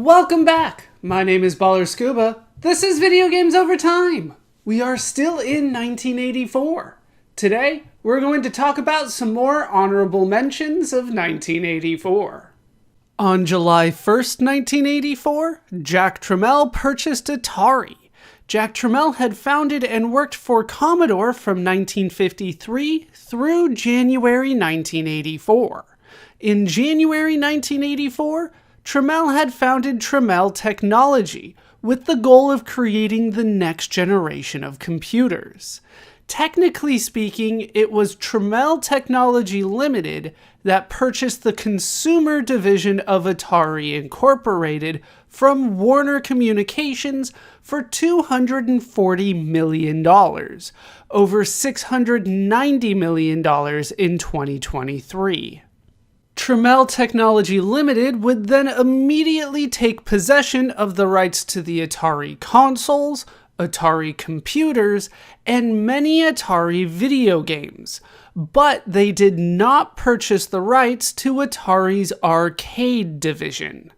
Welcome back! My name is Baller Scuba. This is Video Games Over Time. We are still in 1984. Today, we're going to talk about some more honorable mentions of 1984. On July 1st, 1984, Jack Tramiel purchased Atari. Jack Tramiel had founded and worked for Commodore from 1953 through January 1984. In January 1984, Tramiel had founded Tramiel Technology with the goal of creating the next generation of computers. Technically speaking, it was Tramiel Technology Limited that purchased the consumer division of Atari Incorporated from Warner Communications for $240 million, over $690 million in 2023. Tramiel Technology Limited would then immediately take possession of the rights to the Atari consoles, Atari computers, and many Atari video games, but they did not purchase the rights to Atari's arcade division.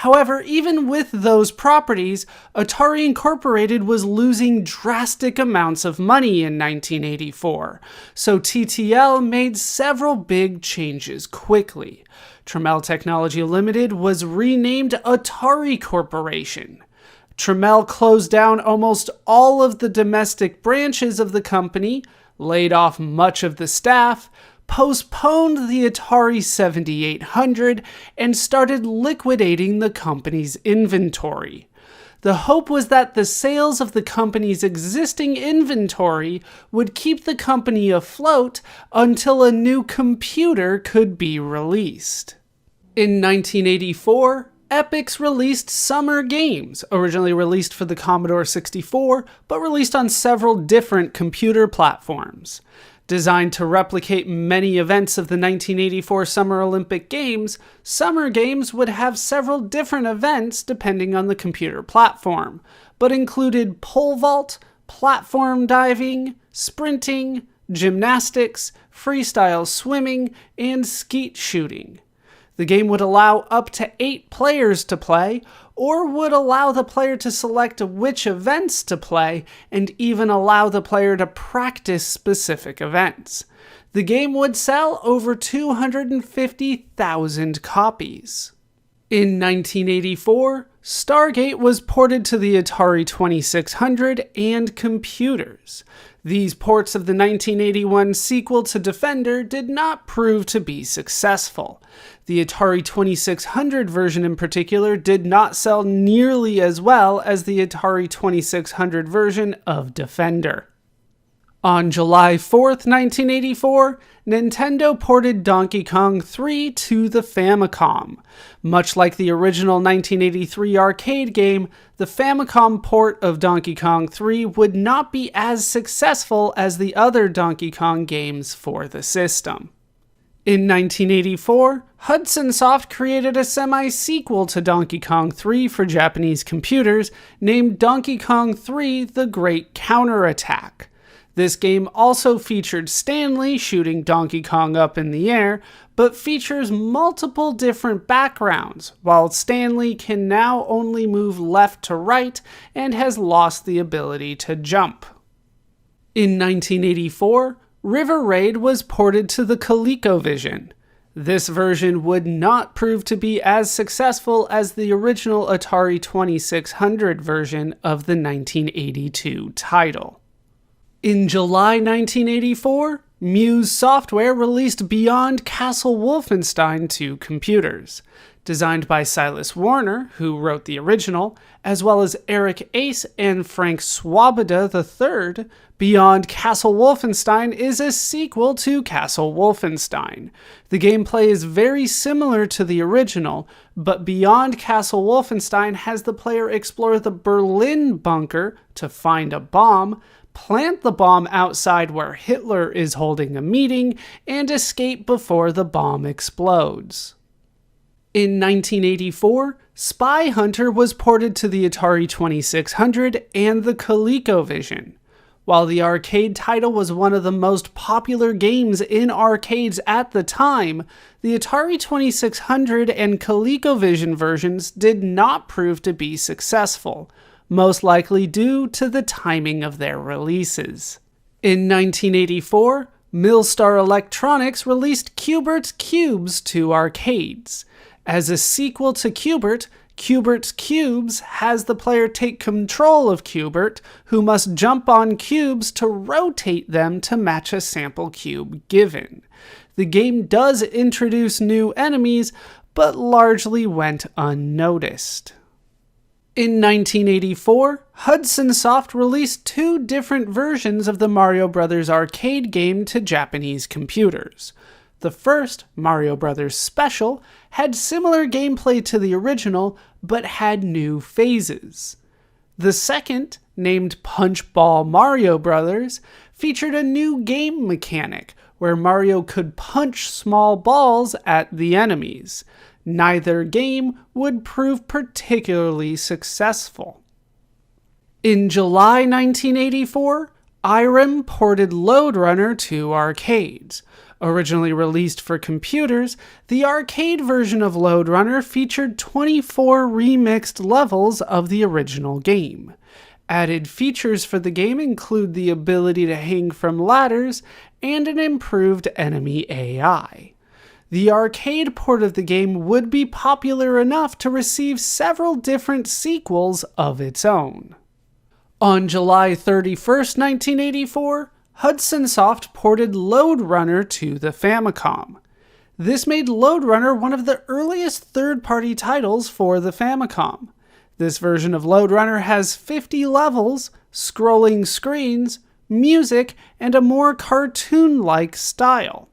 However, even with those properties, Atari Incorporated was losing drastic amounts of money in 1984, so TTL made several big changes quickly. Tramiel Technology Limited was renamed Atari Corporation. Tramiel closed down almost all of the domestic branches of the company, laid off much of the staff, postponed the Atari 7800, and started liquidating the company's inventory. The hope was that the sales of the company's existing inventory would keep the company afloat until a new computer could be released. In 1984, Epyx released Summer Games, originally released for the Commodore 64, but released on several different computer platforms. Designed to replicate many events of the 1984 Summer Olympic Games, Summer Games would have several different events depending on the computer platform, but included pole vault, platform diving, sprinting, gymnastics, freestyle swimming, and skeet shooting. The game would allow up to 8 players to play, or would allow the player to select which events to play, and even allow the player to practice specific events. The game would sell over 250,000 copies. In 1984, Stargate was ported to the Atari 2600 and computers. These ports of the 1981 sequel to Defender did not prove to be successful. The Atari 2600 version in particular did not sell nearly as well as the Atari 2600 version of Defender. On July 4th, 1984, Nintendo ported Donkey Kong 3 to the Famicom. Much like the original 1983 arcade game, the Famicom port of Donkey Kong 3 would not be as successful as the other Donkey Kong games for the system. In 1984, Hudson Soft created a semi-sequel to Donkey Kong 3 for Japanese computers named Donkey Kong 3: The Great Counterattack. This game also featured Stanley shooting Donkey Kong up in the air, but features multiple different backgrounds, while Stanley can now only move left to right and has lost the ability to jump. In 1984, River Raid was ported to the ColecoVision. This version would not prove to be as successful as the original Atari 2600 version of the 1982 title. In July 1984, Muse Software released Beyond Castle Wolfenstein to computers. Designed by Silas Warner, who wrote the original, as well as Eric Ace and Frank Swoboda III, Beyond Castle Wolfenstein is a sequel to Castle Wolfenstein. The gameplay is very similar to the original, but Beyond Castle Wolfenstein has the player explore the Berlin bunker to find a bomb, plant the bomb outside where Hitler is holding a meeting, and escape before the bomb explodes. In 1984, Spy Hunter was ported to the Atari 2600 and the ColecoVision. While the arcade title was one of the most popular games in arcades at the time, the Atari 2600 and ColecoVision versions did not prove to be successful, most likely due to the timing of their releases. In 1984, Milstar Electronics released Q*bert's Cubes to arcades. As a sequel to Q*bert, Q*bert's Cubes has the player take control of Q*bert, who must jump on cubes to rotate them to match a sample cube given. The game does introduce new enemies, but largely went unnoticed. In 1984, Hudson Soft released 2 different versions of the Mario Bros. Arcade game to Japanese computers. The first, Mario Bros. Special, had similar gameplay to the original, but had new phases. The second, named Punch Ball Mario Bros., featured a new game mechanic, where Mario could punch small balls at the enemies. Neither game would prove particularly successful. In July 1984, Irem ported Lode Runner to arcades. Originally released for computers, the arcade version of Lode Runner featured 24 remixed levels of the original game. Added features for the game include the ability to hang from ladders and an improved enemy AI. The arcade port of the game would be popular enough to receive several different sequels of its own. On July 31st, 1984, Hudson Soft ported Lode Runner to the Famicom. This made Lode Runner one of the earliest third-party titles for the Famicom. This version of Lode Runner has 50 levels, scrolling screens, music, and a more cartoon-like style.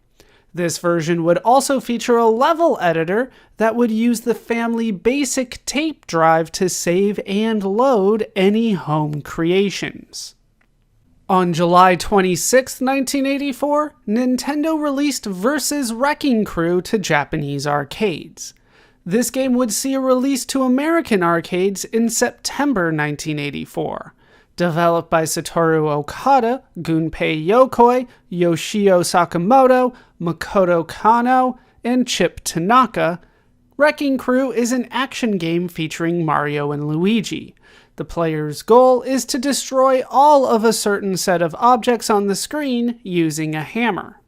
This version would also feature a level editor that would use the Family Basic tape drive to save and load any home creations. On July 26, 1984, Nintendo released Versus Wrecking Crew to Japanese arcades. This game would see a release to American arcades in September 1984. Developed by Satoru Okada, Gunpei Yokoi, Yoshio Sakamoto, Makoto Kano, and Chip Tanaka, Wrecking Crew is an action game featuring Mario and Luigi. The player's goal is to destroy all of a certain set of objects on the screen using a hammer.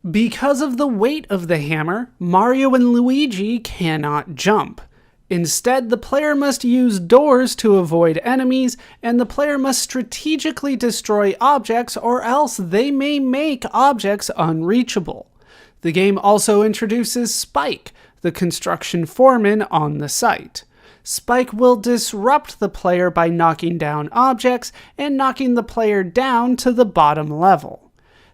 Because of the weight of the hammer, Mario and Luigi cannot jump. Instead, the player must use doors to avoid enemies, and the player must strategically destroy objects or else they may make objects unreachable. The game also introduces Spike, the construction foreman on the site. Spike will disrupt the player by knocking down objects and knocking the player down to the bottom level.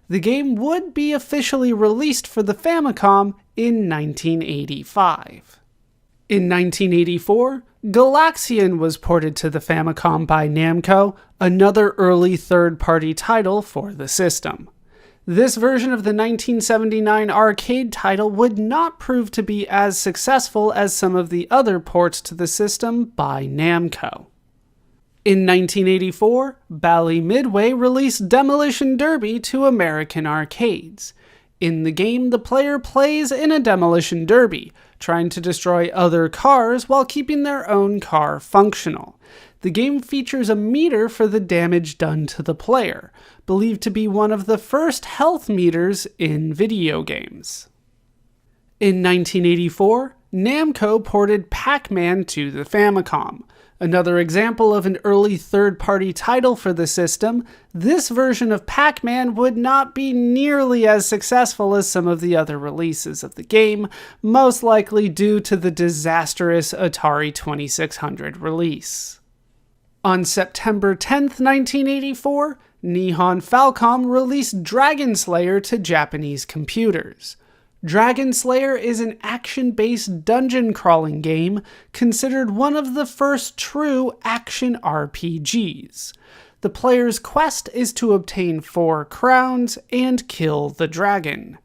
The game would be officially released for the Famicom in 1985. In 1984, Galaxian was ported to the Famicom by Namco, another early third-party title for the system. This version of the 1979 arcade title would not prove to be as successful as some of the other ports to the system by Namco. In 1984, Bally Midway released Demolition Derby to American arcades. In the game, the player plays in a demolition derby, trying to destroy other cars while keeping their own car functional. The game features a meter for the damage done to the player, believed to be one of the first health meters in video games. In 1984, Namco ported Pac-Man to the Famicom. Another example of an early third-party title for the system, this version of Pac-Man would not be nearly as successful as some of the other releases of the game, most likely due to the disastrous Atari 2600 release. On September 10, 1984, Nihon Falcom released Dragon Slayer to Japanese computers. Dragon Slayer is an action-based dungeon-crawling game considered one of the first true action RPGs. The player's quest is to obtain 4 crowns and kill the dragon.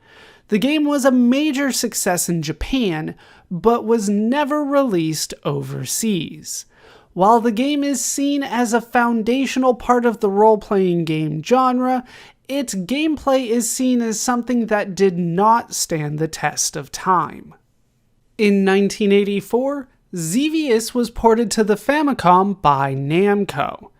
The game was a major success in Japan, but was never released overseas. While the game is seen as a foundational part of the role-playing game genre, its gameplay is seen as something that did not stand the test of time. In 1984, Xevious was ported to the Famicom by Namco.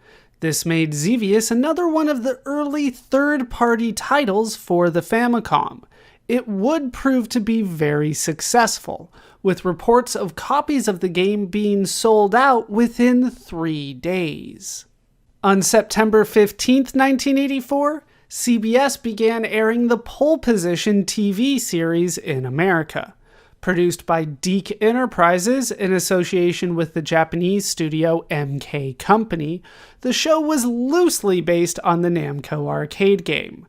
This made Xevious another one of the early third-party titles for the Famicom. It would prove to be very successful, with reports of copies of the game being sold out within 3 days. On September 15, 1984, CBS began airing the Pole Position TV series in America. Produced by DiC Enterprises in association with the Japanese studio MK Company, the show was loosely based on the Namco arcade game.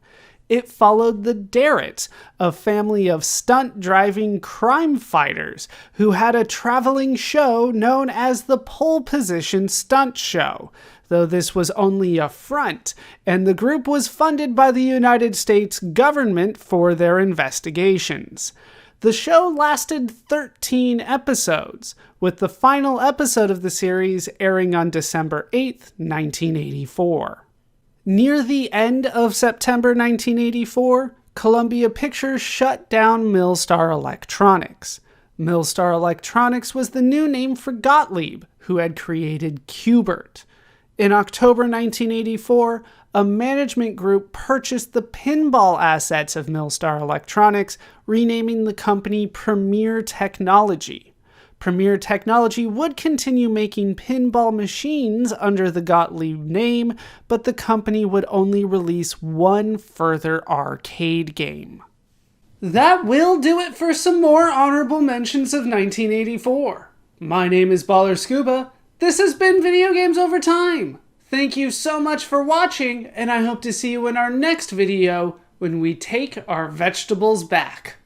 It followed the Darretts, a family of stunt-driving crime fighters who had a traveling show known as the Pole Position Stunt Show, though this was only a front, and the group was funded by the United States government for their investigations. The show lasted 13 episodes, with the final episode of the series airing on December 8, 1984. Near the end of September 1984, Columbia Pictures shut down Millstar Electronics. Millstar Electronics was the new name for Gottlieb, who had created Q*bert. In October 1984, a management group purchased the pinball assets of Millstar Electronics, renaming the company Premier Technology. Premier Technology would continue making pinball machines under the Gottlieb name, but the company would only release one further arcade game. That will do it for some more honorable mentions of 1984. My name is Baller Scuba. This has been Video Games Over Time. Thank you so much for watching, and I hope to see you in our next video when we take our vegetables back.